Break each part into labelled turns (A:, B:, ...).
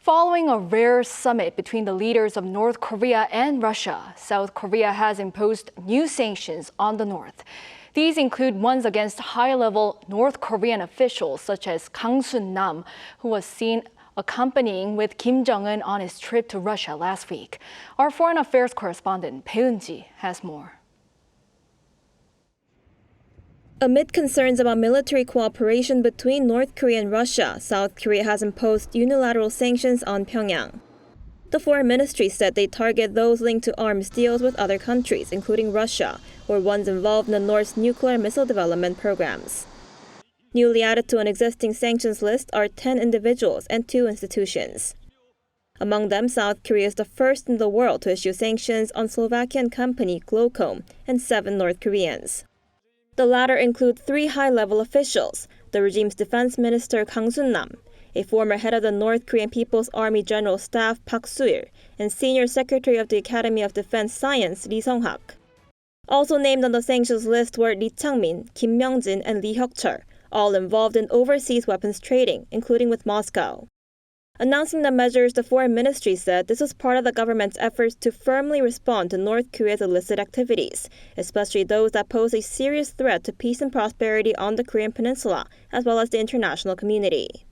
A: Following a rare summit between the leaders of North Korea and Russia, South Korea has imposed new sanctions on the North. These include ones against high-level North Korean officials such as Kang Sun-nam, who was seen accompanying with Kim Jong-un on his trip to Russia last week. Our foreign affairs correspondent Bae Eun-ji has more.
B: Amid concerns about military cooperation between North Korea and Russia, South Korea has imposed unilateral sanctions on Pyongyang. The foreign ministry said they target those linked to arms deals with other countries, including Russia, or ones involved in the North's nuclear missile development programs. Newly added to an existing sanctions list are 10 individuals and 2 institutions. Among them, South Korea is the first in the world to issue sanctions on Slovakian company GLOCOM and 7 North Koreans. The latter include 3 high-level officials: the regime's defense minister Kang Sun-nam, a former head of the North Korean People's Army General Staff Park Soo-il, and senior secretary of the Academy of Defense Science Lee Sung-hak. Also named on the sanctions list were Lee Chang-min, Kim Myung-jin, and Lee Hyuk-chul, all involved in overseas weapons trading, including with Moscow. Announcing the measures, the foreign ministry said this was part of the government's efforts to firmly respond to North Korea's illicit activities, especially those that pose a serious threat to peace and prosperity on the Korean peninsula, as well as the international community.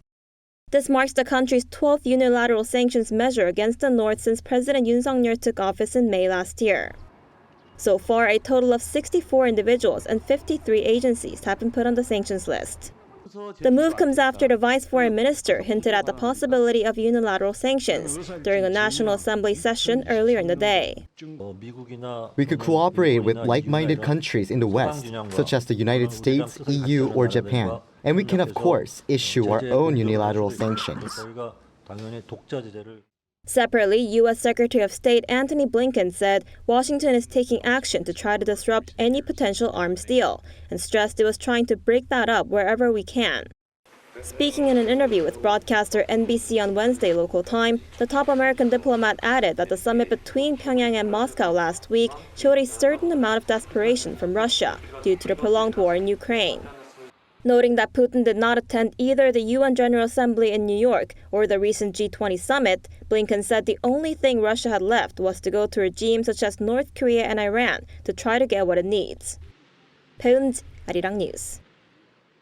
B: This marks the country's 12th unilateral sanctions measure against the North since President Yoon Suk-yeol took office in May last year. So far, a total of 64 individuals and 53 agencies have been put on the sanctions list. The move comes after the vice foreign minister hinted at the possibility of unilateral sanctions during a National Assembly session earlier in the day.
C: We could cooperate with like-minded countries in the West, such as the United States, EU, or Japan. And we can, of course, issue our own unilateral sanctions.
B: Separately, U.S. Secretary of State Antony Blinken said Washington is taking action to try to disrupt any potential arms deal, and stressed it was trying to break that up wherever we can. Speaking in an interview with broadcaster NBC on Wednesday local time, the top American diplomat added that the summit between Pyongyang and Moscow last week showed a certain amount of desperation from Russia due to the prolonged war in Ukraine. Noting that Putin did not attend either the UN General Assembly in New York or the recent G20 summit, Blinken said the only thing Russia had left was to go to regimes such as North Korea and Iran to try to get what it needs. Bae Eun-ji, Arirang News.